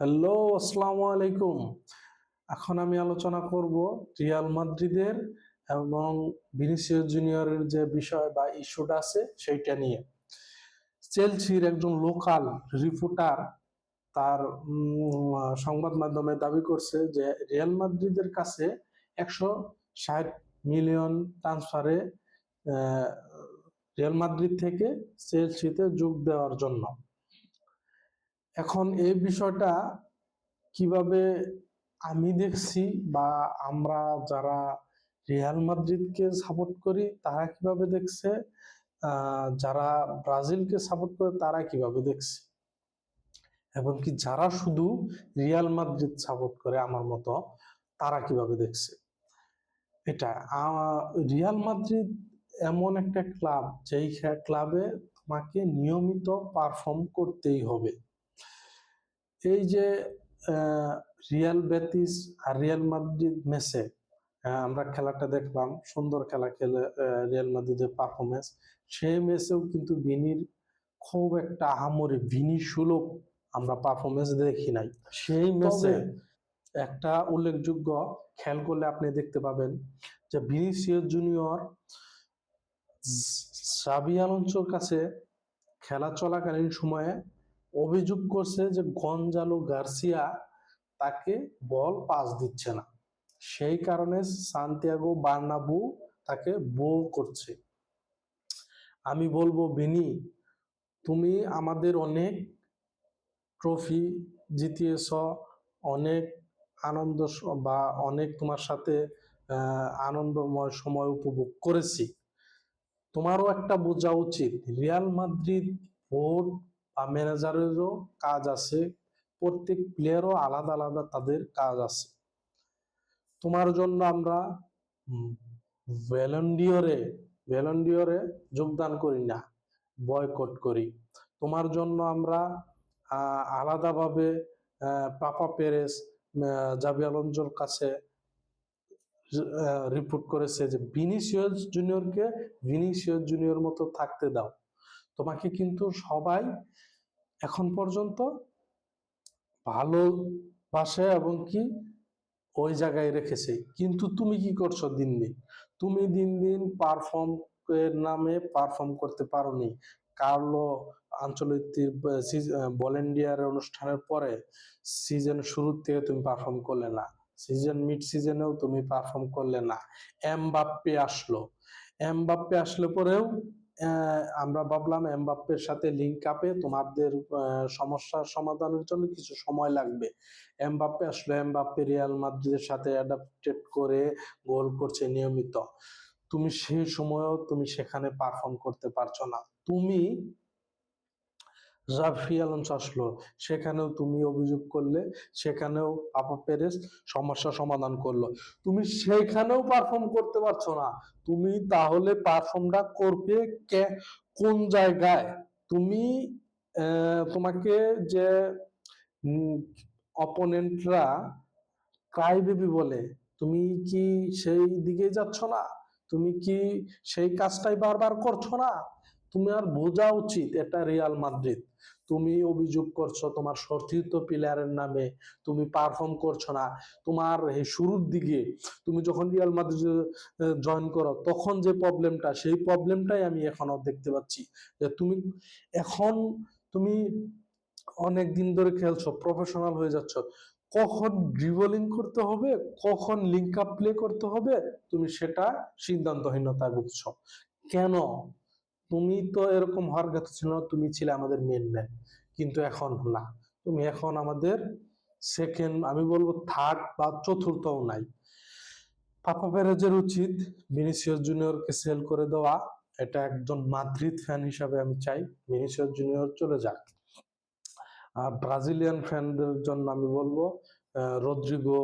Hello, আসসালামু আলাইকুম। এখন আমি আলোচনা করব রিয়াল মাদ্রিদের এবং ভিনিসিয়াস জুনিয়রের যে বিষয় বা ইস্যুটা আছে সেইটা নিয়ে। চেলসির একজন লোকাল রিপোর্টার তার সংবাদ মাধ্যমে দাবি করছে যে রিয়াল মাদ্রিদের কাছে 160 মিলিয়ন ট্রান্সফারে রিয়াল মাদ্রিদ থেকে চেলসিতে যোগ দেওয়ার জন্য। এখন এই বিষয়টা কিভাবে আমি দেখছি বা আমরা যারা রিয়াল মাদ্রিদকে সাপোর্ট করি তারা কিভাবে দেখছে, যারা ব্রাজিলকে সাপোর্ট করে তারা কিভাবে দেখছে, এবং কি যারা শুধু রিয়াল মাদ্রিদ সাপোর্ট করে আমার মতো তারা কিভাবে দেখছে এটা। রিয়াল মাদ্রিদ এমন একটা ক্লাব যেই ক্লাবে তোমাকে নিয়মিত পারফর্ম করতেই হবে। এই যে রিয়াল বেতিস আর রিয়াল মাদ্রিদ ম্যাচে আমরা খেলাটা দেখলাম, সুন্দর খেলা খেলে রিয়াল মাদ্রিদের পারফরমেন্স। সেই ম্যাচেও কিন্তু ভিনির খুব একটা আহামরি ভিনি সুলভ আমরা পারফরমেন্স দেখি নাই সেই ম্যাচে। একটা উল্লেখযোগ্য খেয়াল করলে আপনি দেখতে পাবেন যে ভিনিসিয়াস জুনিয়র সাবি আলোনসোর কাছে খেলা চলাকালীন সময়ে অভিযোগ করছে যে গঞ্জালো গার্সিয়া তাকে বল পাস দিচ্ছে না, সেই কারণে সান্তিয়াগো বার্নাবু তাকে বোল করছে। আমি বলবো ভিনি, তুমি আমাদের অনেক ট্রফি জিতিয়েছ, অনেক আনন্দ বা অনেক তোমার সাথে আনন্দময় সময় উপভোগ করেছি। তোমারও একটা বোঝা উচিত রিয়াল মাদ্রিদ বোর্ড বা ম্যানেজারেরও কাজ আছে, প্রত্যেক প্লেয়ারও আলাদা আলাদা তাদের কাজ আছে। তোমার জন্য আমরা ভ্যালেন্ডিয়রে যোগদান করি না, বয়কট করি। তোমার জন্য আমরা আলাদাভাবে পাপা পেরেস জাভি আলোনসোর কাছে রিপোর্ট করেছে যে ভিনিসিয়াস জুনিয়রকে ভিনিসিয়াস জুনিয়র মতো থাকতে দাও। তোমাকে কিন্তু সবাই এখন পর্যন্ত ভালোবাসে এবং কি ওই জায়গায় রেখেছে, কিন্তু তুমি কি করছো দিন দিন? তুমি দিন দিন পারফর্ম এর নামে পারফর্ম করতে পারোনি। কার্লো আঞ্চলিক ভলেন্টিয়ার অনুষ্ঠানের পরে সিজন শুরুর থেকে তুমি পারফর্ম করলে না, সিজন মিড সিজনেও তুমি পারফর্ম করলে না। এমবাপ্পে আসলে পরেও আমরা ভাবলাম এমবাপ্পের সাথে লিঙ্ক আপে তোমাদের সমস্যার সমাধানের জন্য কিছু সময় লাগবে। এমবাপ্পে রিয়াল মাদ্রিদের সাথে অ্যাডাপ্টেড করে গোল করছে নিয়মিত। তুমি সেই সময়ও তুমি সেখানে পারফর্ম করতে পারছো না। তুমি জাভি আলোনসো আসলো, সেখানেও তুমি অভিযোগ করলে, সেখানেও পাপা পেরেস সমস্যা সমাধান করলো, তুমি সেইখানেও পারফর্ম করতে পারছো না। তুমি তাহলে পারফর্মটা করবে কোন জায়গায়? তুমি তোমাকে যে অপোনেন্টরা ক্রাই বেবি বলে, তুমি কি সেই দিকে যাচ্ছ না? তুমি কি সেই কাজটাই বারবার করছো না? তুমি আর বোঝা উচিত এটা রিয়াল মাদ্রিদ। তুমি অভিযোগ করছো তোমার সতীর্থ প্লেয়ারের নামে, তুমি পারফর্ম করছো না। তোমার এই শুরুর দিকে তুমি যখন রিয়াল মাদ্রিদ জয়েন করো তখন যে প্রবলেমটা, সেই প্রবলেমটাই আমি এখনো দেখতে পাচ্ছি। যে তুমি অনেক দিন ধরে খেলছো, প্রফেশনাল হয়ে যাচ্ছ, কখন ড্রিবলিং করতে হবে, কখন লিঙ্ক আপ প্লে করতে হবে, তুমি সেটা সিদ্ধান্তহীনতায় ভুগছো। কেন? তুমি তো এরকম হওয়ার কথা ছিল না, তুমি ছিলে আমাদের মেন ম্যান, কিন্তু এখন না। তুমি এখন আমাদের সেকেন্ড, আমি বলবো থার্ড বা চতুর্থও নাই। পাপা পেরেজের উচিত ভিনিসিয়াস জুনিয়রকে সেল করে দেওয়া। এটা একজন মাদ্রিদ ফ্যান হিসাবে আমি চাই ভিনিসিয়াস জুনিয়র চলে যাক। আর ব্রাজিলিয়ান ফ্যানদের জন্য আমি বলবো রদ্রিগো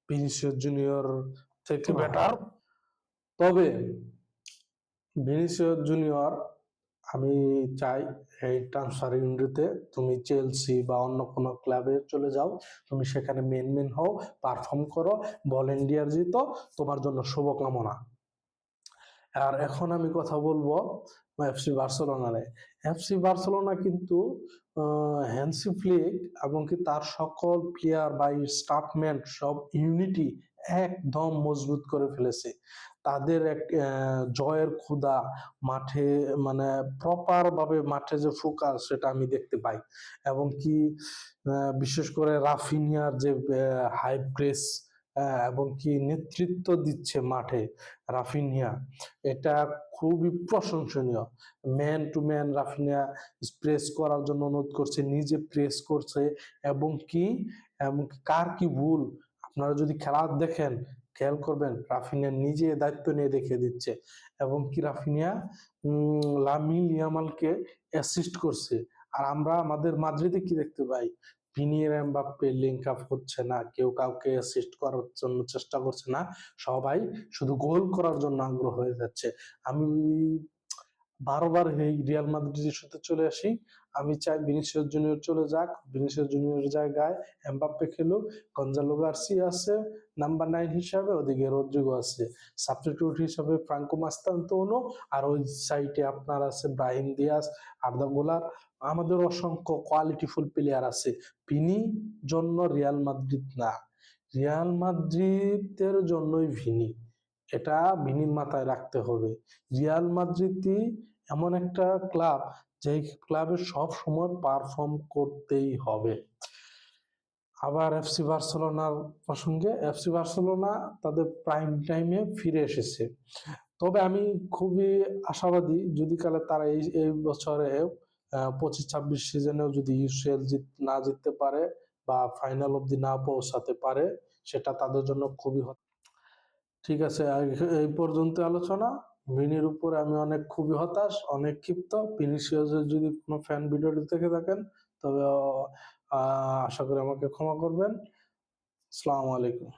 ভিনিসিয়াস জুনিয়র থেকে বেটার। তবে ভিনিসিয়াস জুনিয়র আমি চাই এই ট্রান্সফার উইন্ডোতে তুমি চেলসি বা অন্য কোনো ক্লাবে চলে যাও, তুমি সেখানে মেন হও, পারফর্ম করো, ভলেন্টিয়ার জিতো, তোমার জন্য শুভকামনা। আর এখন আমি কথা বলবো এফসি বার্সেলোনারে। এফসি বার্সেলোনা কিন্তু হ্যান্সি ফ্লিক এবং কি তার সকল প্লেয়ার বা স্টাফম্যান সব ইউনিটি একদম মজবুত করে ফেলেছে। তাদের এক জয়ের ক্ষুধা মাঠে, মানে প্রপার ভাবে মাঠে যে ফোকাস সেটা আমি দেখতে পাই। এবং কি বিশেষ করে রাফিনিয়ার যে হাই প্রেস এবং কি নেতৃত্ব দিচ্ছে মাঠে রাফিনিয়া, এটা খুবই প্রশংসনীয়। Man to man Raphinha press করার জন্য অনুরোধ করছে, নিজে প্রেস করছে। এবং কি কার কি ভুল, আপনারা যদি খেলা দেখেন খেয়াল করবেন রাফিনিয়া নিজে দায়িত্ব নিয়ে দেখিয়ে দিচ্ছে। এবং কি রাফিনিয়া লামিন ইয়ামালকে অ্যাসিস্ট করছে। আর আমরা আমাদের মাদ্রিদে কি দেখতে পাই, ভিনি আর এমবাপ্পে লিঙ্ক আপ হচ্ছে না, কেউ কাউকে অ্যাসিস্ট করার জন্য চেষ্টা করছে না, সবাই শুধু গোল করার জন্য আগ্রহ হয়ে যাচ্ছে। আমি বারবার এই রিয়াল মাদ্রিদের সাথে চলে আসি, আমি চাই ভিনিসিয়াস জুনিয়র চলে যাক, ভিনিসিয়াস জুনিয়রের জায়গায় এমবাপ্পে খেলুক, গঞ্জালো গার্সিয়া আছে নাম্বার 9 হিসাবে, ওদিকে রদ্রিগো আছে সাবস্টিটিউট হিসাবে, ফ্রাঙ্কো মাস্তান্তোনো, আর ওই সাইডে আপনার আছে ব্রাহিম দিয়াস, আর্দা গুলার। আমাদের অসংখ্য কোয়ালিটিফুল প্লেয়ার আছে। ভিনি জন্য রিয়াল মাদ্রিদ না, রিয়াল মাদ্রিদের জন্যই ভিনি, এটা ভিনির মাথায় রাখতে হবে। রিয়াল মাদ্রিদই এমন একটা ক্লাব যে ক্লাবে সব সময় পারফর্ম করতেই হবে। আবার এফসি বার্সেলোনার প্রসঙ্গে, এফসি বার্সেলোনা তাদের প্রাইম টাইমে ফিরে এসেছে। তবে আমি খুবই আশাবাদী, যদি কালে তারা এই এই বছরে 25-26 সিজনেও যদি ইউসিএল না জিততে পারে বা ফাইনাল অবধি না পৌঁছাতে পারে, সেটা তাদের জন্য খুবই। ঠিক আছে, এই পর্যন্ত আলোচনা। ভিনির উপরে আমি খুবই হতাশ, অনেক ক্ষিপ্ত। ভিনিসিয়াসের যদি কোনো ফ্যান ভিডিওটি দেখে থাকেন তবে আশা করি আমাকে ক্ষমা করবেন। আসসালামু আলাইকুম।